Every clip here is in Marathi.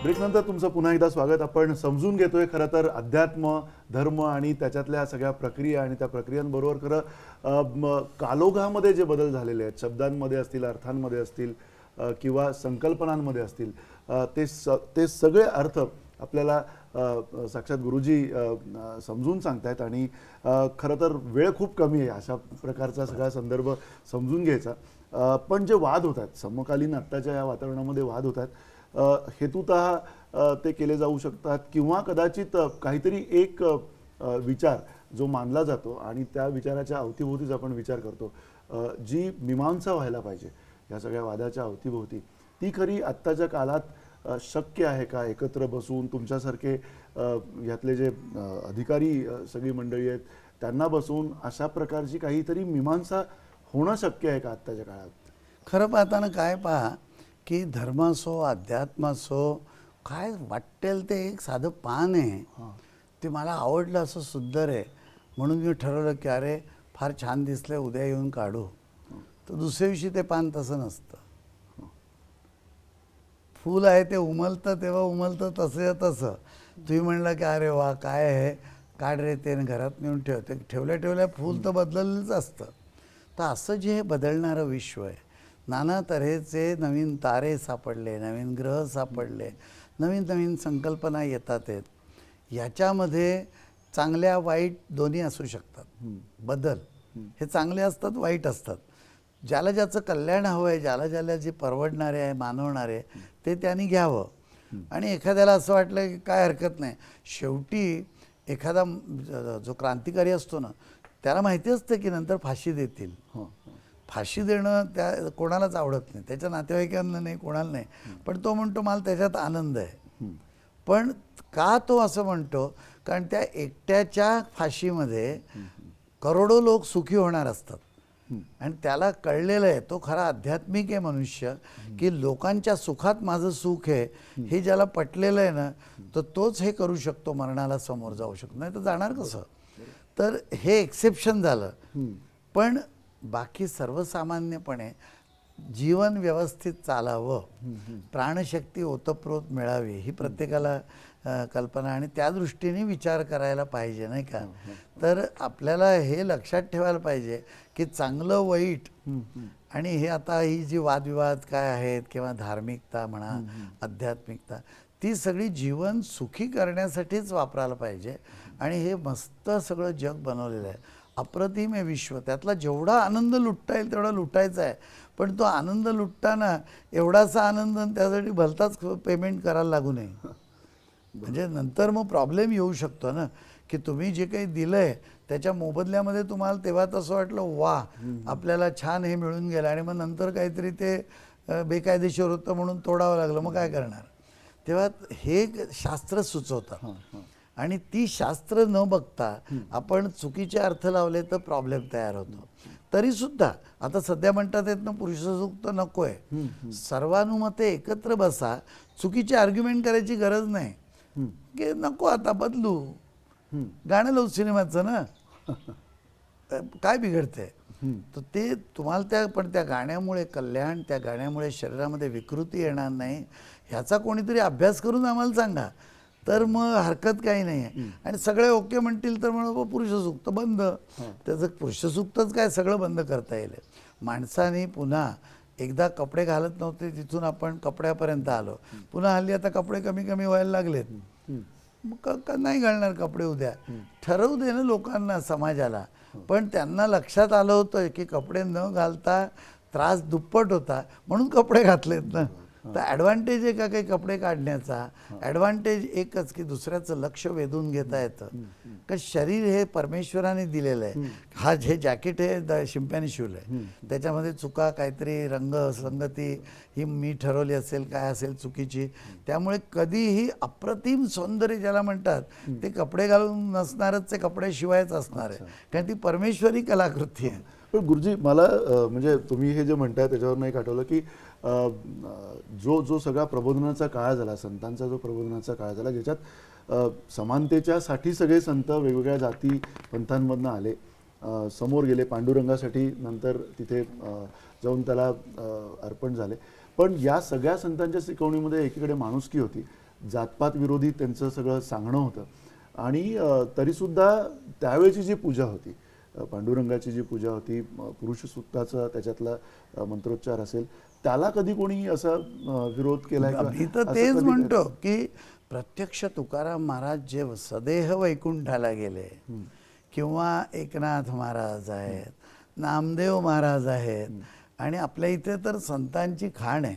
ब्रेकनंतर तुमचं पुन्हा एकदा स्वागत. आपण समजून घेतोय खरं तर अध्यात्म, धर्म आणि त्याच्यातल्या सगळ्या प्रक्रिया आणि त्या प्रक्रियांबरोबर खरं कालोखामध्ये जे बदल झालेले आहेत, शब्दांमध्ये असतील, अर्थांमध्ये असतील किंवा संकल्पनांमध्ये असतील, ते सगळे अर्थ आपल्याला साक्षात गुरुजी समजून सांगतायत. आणि खरं तर वेळ खूप कमी आहे अशा प्रकारचा सगळा संदर्भ समजून घ्यायचा. पण जे वाद होत आहेत समकालीन आत्ताच्या या वातावरणामध्ये वाद होत आहेत, हेतुतः ते केले जाऊ शकतात किंवा कदाचित काहीतरी एक विचार जो मानला जातो आणि त्या विचाराच्या अवतीभोवतीच आपण विचार करतो, जी मीमांसा व्हायला पाहिजे या सगळ्या वादाच्या अवतीभोवती, ती खरी आत्ताच्या काळात शक्य आहे का? एकत्र बसून तुमच्यासारखे यातले जे अधिकारी सगळी मंडळी आहेत त्यांना बसून अशा प्रकारची काहीतरी मीमांसा होणं शक्य आहे का आत्ताच्या काळात? खरं पाहताना काय पहा की धर्म असो, अध्यात्म असो, काय वाटेल ते एक साधं पान आहे, ते मला आवडलं, असं सुंदर आहे म्हणून मी ठरवलं की अरे फार छान दिसलं, उद्या येऊन काढू. तर दुसऱ्या दिवशी ते पान तसं नसतं. फूल आहे ते उमलतं तेव्हा उमलतं तसं तसं. तुम्ही म्हणलं की अरे वा काय आहे, काढ रे ते घरात नेऊन ठेव, ते ठेवल्या ठेवल्या फूल तर बदललेलंच असतं. तर असं जे हे बदलणारं विश्व आहे, नाना तऱ्हेचे नवीन तारे सापडले, नवीन ग्रह सापडले, नवीन नवीन संकल्पना येतात आहेत. याच्यामध्ये चांगल्या वाईट दोन्ही असू शकतात. बदल हे चांगले असतात, वाईट असतात. ज्याला ज्याचं कल्याण हवं आहे, ज्याला ज्याला जे परवडणारे आहे, मानवणारे ते त्यांनी घ्यावं. आणि एखाद्याला असं वाटलं की काय हरकत नाही, शेवटी एखादा जो क्रांतिकारी असतो ना, त्याला माहिती असतं की नंतर फाशी देतील. फाशी देणं त्या कोणालाच आवडत नाही, त्याच्या नातेवाईकांना नाही, कोणाला नाही. पण तो म्हणतो मला त्याच्यात आनंद आहे. पण का तो असं म्हणतो? कारण त्या एकट्याच्या फाशीमध्ये करोडो लोक सुखी होणार असतात. आणि त्याला कळलेलं आहे, तो खरा आध्यात्मिक आहे मनुष्य, की लोकांच्या सुखात माझं सुख आहे हे ज्याला पटलेलं आहे ना, तर तोच हे करू शकतो, मरणाला समोर जाऊ शकतो. नाही तर जाणार कसं? तर हे एक्सेप्शन झालं. पण बाकी सर्वसामान्यपणे जीवन व्यवस्थित चालावं, प्राणशक्ती ओतप्रोत मिळावी ही प्रत्येकाला कल्पना आणि त्या दृष्टीने विचार करायला पाहिजे, नाही का? तर आपल्याला हे लक्षात ठेवायला पाहिजे की चांगलं वाईट आणि हे आता ही जी वादविवाद काय आहेत किंवा धार्मिकता म्हणा, आध्यात्मिकता, ती सगळी जीवन सुखी करण्यासाठीच वापरायला पाहिजे. आणि हे मस्त सगळं जग बनवलेलं आहे, अप्रतिम आहे विश्व. त्यातला जेवढा आनंद लुटता येईल तेवढा लुटायचा आहे. पण तो आनंद लुटताना एवढासा आनंद त्यासाठी भलताच पेमेंट करायला लागू नये. म्हणजे नंतर मग प्रॉब्लेम येऊ शकतो ना, की तुम्ही जे काही दिलं आहे त्याच्या मोबदल्यामध्ये तुम्हाला तेव्हा तसं वाटलं वा आपल्याला छान हे मिळून गेलं, आणि मग नंतर काहीतरी ते बेकायदेशीर होतं म्हणून तोडावं लागलं, मग काय करणार? तेव्हा हे शास्त्र सुचवतं. आणि ती शास्त्र न बघता आपण चुकीचे अर्थ लावले तर प्रॉब्लेम तयार होतो. तरीसुद्धा आता सध्या म्हणतात येत ना, पुरुषसूक्त नको आहे, सर्वानुमते एकत्र बसा, चुकीची आर्ग्युमेंट करायची गरज नाही की नको आता बदलू, गाणं लावू सिनेमाचं ना, काय बिघडतंय? तर ते तुम्हाला पण त्या गाण्यामुळे कल्याण, त्या गाण्यामुळे शरीरामध्ये विकृती येणार नाही ह्याचा कोणीतरी अभ्यास करून आम्हाला सांगा, तर मग हरकत काही नाही आहे. आणि सगळे ओके म्हणतील तर म्हणून पुरुषसूक्त बंद. त्याचं पुरुषसूक्तच काय सगळं बंद करता येईल. माणसाने पुन्हा एकदा कपडे घालत नव्हते तिथून आपण कपड्यापर्यंत आलो, पुन्हा हल्ली आता कपडे कमी कमी व्हायला लागलेत, मग नाही घालणार कपडे उद्या. ठरवू दे ना लोकांना, समाजाला. पण त्यांना लक्षात आलं होतं की कपडे न घालता त्रास दुप्पट होता म्हणून कपडे घातलेत ना. तर ॲडव्हान्टेज आहे का काही कपडे काढण्याचा? ॲडव्हान्टेज एकच की दुसऱ्याचं लक्ष वेधून घेता येतं. का शरीर हे परमेश्वराने दिलेलं आहे. हा जे जॅकेट हे शिंप्याने शिवलं आहे, त्याच्यामध्ये चुका काहीतरी रंग संगती ही मी ठरवली असेल, काय असेल चुकीची, त्यामुळे कधीही अप्रतिम सौंदर्य ज्याला म्हणतात ते कपडे घालून नसणारच, ते कपड्याशिवायच असणार आहे, कारण ती परमेश्वरी कलाकृती आहे. पण गुरुजी मला म्हणजे तुम्ही हे जे म्हणताय त्याच्यावरून एक आठवलं की जो सगळा प्रबोधनाचा काळ झाला, संतांचा जो प्रबोधनाचा काळ झाला, ज्याच्यात समानतेच्यासाठी सगळे संत वेगवेगळ्या जाती पंथांमधनं आले, समोर गेले, पांडुरंगासाठी नंतर तिथे जाऊन त्याला अर्पण झाले. पण या सगळ्या संतांच्या शिकवणीमध्ये एकीकडे माणुसकी होती, जातपात विरोधी त्यांचं सगळं सांगणं होतं. आणि तरीसुद्धा त्यावेळची जी पूजा होती, पांडुरंगाची जी पूजा होती, पुरुष सुक्ताचा त्याच्यातला मंत्रोच्चार असेल, त्याला कधी कोणी असा विरोध केलाय का? मी तर असं तेच कधी- म्हणतो की प्रत्यक्ष तुकाराम महाराज जे सदेह वैकुंठाला गेले, किंवा एकनाथ महाराज आहेत, नामदेव महाराज आहेत, आणि आपल्या इथे तर संतांची खाण आहे.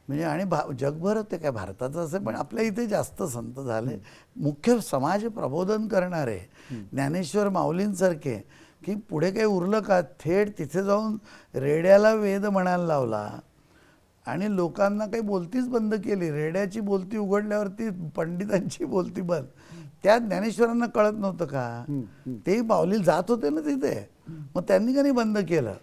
म्हणजे आणि जगभर ते काय भारताचं असेल, पण आपल्या इथे जास्त संत झाले, मुख्य समाज प्रबोधन करणारे, ज्ञानेश्वर माऊलींसारखे, की पुढे काही उरलं का, थेट तिथे जाऊन रेड्याला वेद म्हणायला लावला आणि लोकांना काही बोलतीच बंद केली. रेड्याची बोलती उघडल्यावरती पंडितांची बोलती बंद. त्या ज्ञानेश्वरांना कळत नव्हतं का? ते माऊली जात होते ना तिथे, मग त्यांनी का नाही बंद केलं?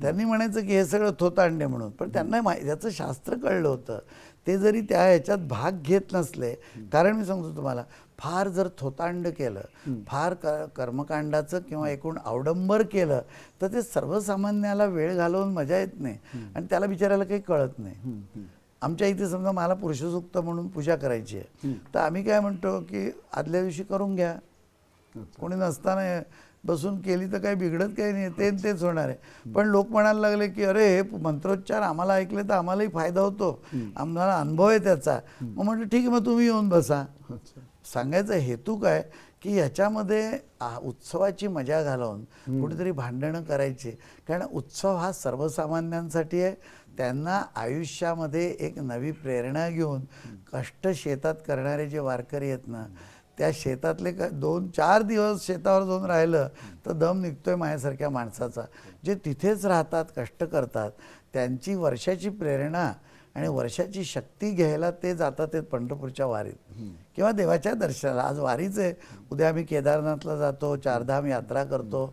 त्यांनी म्हणायचं की हे सगळं थोतांडे म्हणून, पण त्यांना त्याचं शास्त्र कळलं होतं. ते जरी त्या ह्याच्यात भाग घेत नसले, कारण मी सांगतो तुम्हाला, फार जर थोतांड केलं, फार कर्मकांडाचं किंवा एकूण अवडंबर केलं, तर ते सर्वसामान्याला वेळ घालवून मजा येत नाही आणि त्याला बिचारायला काही कळत नाही. आमच्या इथे समजा मला पुरुषसूक्त म्हणून पूजा करायची आहे, तर आम्ही काय म्हणतो की आदल्या दिवशी करून घ्या, कोणी नसताना बसून केली तर काही बिघडत काही नाही, तेच होणार आहे. पण लोक म्हणायला लागले की अरे हे मंत्रोच्चार आम्हाला ऐकले तर आम्हालाही फायदा होतो, आम्हाला अनुभव आहे त्याचा. मग म्हटलं ठीक आहे, मग तुम्ही येऊन बसा. सांगायचा हेतू काय की ह्याच्यामध्ये उत्सवाची मजा घालवून कुठेतरी भांडणं करायची, कारण उत्सव हा सर्वसामान्यांसाठी आहे. त्यांना आयुष्यामध्ये एक नवी प्रेरणा घेऊन कष्ट शेतात करणारे जे वारकरी आहेत ना, त्या शेतातले 2-4 दिवस शेतावर जाऊन राहिलं तर दम निघतोय माझ्यासारख्या माणसाचा. जे तिथेच राहतात, कष्ट करतात, त्यांची वर्षाची प्रेरणा आणि वर्षाची शक्ती घ्यायला ते जातात ते पंढरपूरच्या वारीत किंवा देवाच्या दर्शनाला. आज वारीच आहे, उद्या आम्ही केदारनाथला जातो, चारधाम यात्रा करतो,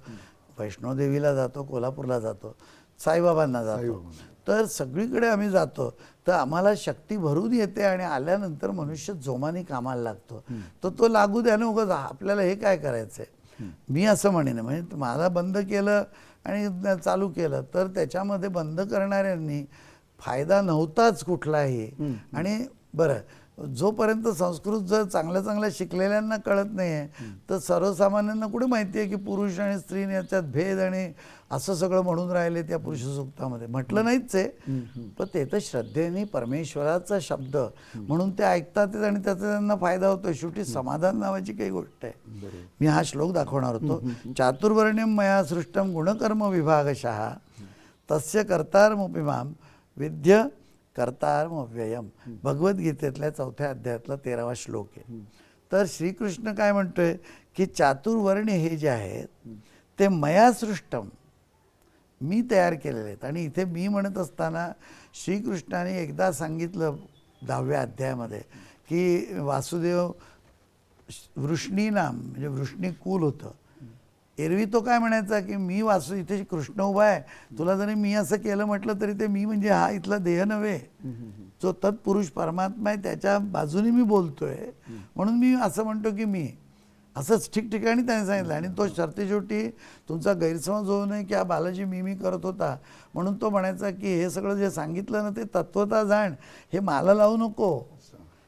वैष्णोदेवीला जातो, कोल्हापूरला जातो, साईबाबांना जातो. तर सगळीकडे आम्ही जातो, तर आम्हाला शक्ती भरून येते आणि आल्यानंतर मनुष्य जोमाने कामाला लागतो. तर तो लागू द्या ना, उगाच आपल्याला हे काय करायचं आहे. मी असं म्हणेन, म्हणजे मला बंद केलं आणि चालू केलं तर त्याच्यामध्ये बंद करणाऱ्यांनी फायदा नव्हताच कुठलाही. आणि बरं, जोपर्यंत संस्कृत जर चांगल्या चांगल्या शिकलेल्यांना कळत नाही आहे, तर सर्वसामान्यांना कुठे माहिती आहे की पुरुष आणि स्त्री याच्यात भेद आणि असं सगळं म्हणून राहिले त्या पुरुषसूक्तामध्ये. म्हटलं नाहीच आहे, पण ते तर श्रद्धेने परमेश्वराचा शब्द म्हणून ते ऐकतात आणि त्याचा त्यांना फायदा होतो. शेवटी समाधान नावाची काही गोष्ट आहे. मी हा श्लोक दाखवणार होतो. चातुर्वर्ण्यम मया सृष्टम गुणकर्म विभागशः तस्य कर्तारमपि माम विद्य कर्तारमव्ययम. भगवद्गीतेतल्या 4थ्या अध्यायातला 13वा श्लोक आहे. तर श्रीकृष्ण काय म्हणतोय की चातुर्वर्ण्य हे जे आहेत ते मया सृष्टम, मी तयार केलेले आहेत. आणि इथे मी म्हणत असताना श्रीकृष्णाने एकदा सांगितलं 10व्या अध्यायामध्ये की वासुदेव वृष्णीनाम, म्हणजे वृष्णी कुल होतं. एरवी तो काय म्हणायचा की मी इथे कृष्ण उभा आहे, तुला जरी मी असं केलं म्हटलं तरी ते मी म्हणजे हा इथला देह नव्हे, जो तत्पुरुष परमात्मा आहे त्याच्या बाजूने मी बोलतोय, म्हणून मी असं म्हणतो की मी असंच ठिकठिकाणी त्याने सांगितलं. आणि तो शर्तीशेवटी तुमचा गैरसमज होऊ नये की हा बालाजी मी करत होता, म्हणून तो म्हणायचा की हे सगळं जे सांगितलं ना ते तत्वता जाण, हे मला लावू नको.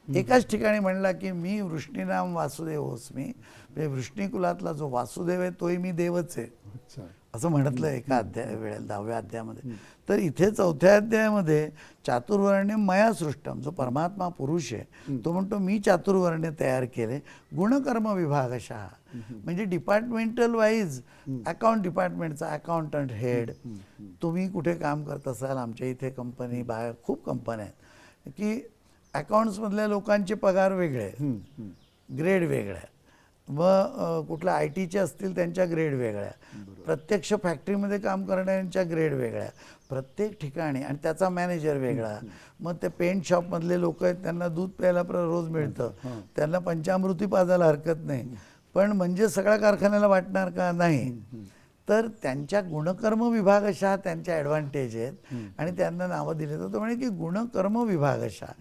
एकाच ठिकाणी म्हणला की मी वृष्णीनाम वासुदेव होस्मी, म्हणजे वृष्णी कुलातला जो वासुदेव आहे तोही मी देवच आहे, असं म्हणतलं एका वेळेला 10व्या अध्यायामध्ये. तर इथे 4थ्या अध्यायामध्ये चातुर्वर्ण्य मया सृष्टम, जो परमात्मा पुरुष आहे तो म्हणतो मी चातुर्वर्ण्य तयार केले गुणकर्म विभागशः, म्हणजे डिपार्टमेंटल वाईज. अकाउंट डिपार्टमेंटचा अकाउंटंट हेड, तुम्ही कुठे काम करत असाल, आमच्या इथे कंपनी बाहेर खूप कंपन्या आहेत की अकाउंट्समधल्या लोकांचे पगार वेगळे, ग्रेड वेगळ्या, मग कुठल्या IT चे असतील त्यांच्या ग्रेड वेगळ्या, प्रत्यक्ष फॅक्टरीमध्ये काम करणाऱ्यांच्या ग्रेड वेगळ्या, प्रत्येक ठिकाणी. आणि त्याचा मॅनेजर वेगळा. मग ते पेंट शॉपमधले लोक आहेत त्यांना दूध प्यायला रोज मिळतं, त्यांना पंचामृती पाजायला हरकत नाही, पण म्हणजे सगळ्या कारखान्याला वाटणार का? नाही. तर त्यांच्या गुणकर्म विभागशः त्यांच्या ॲडव्हान्टेज आहेत आणि त्यांना नावं दिले. तर तो म्हणे की गुणकर्म विभागशः.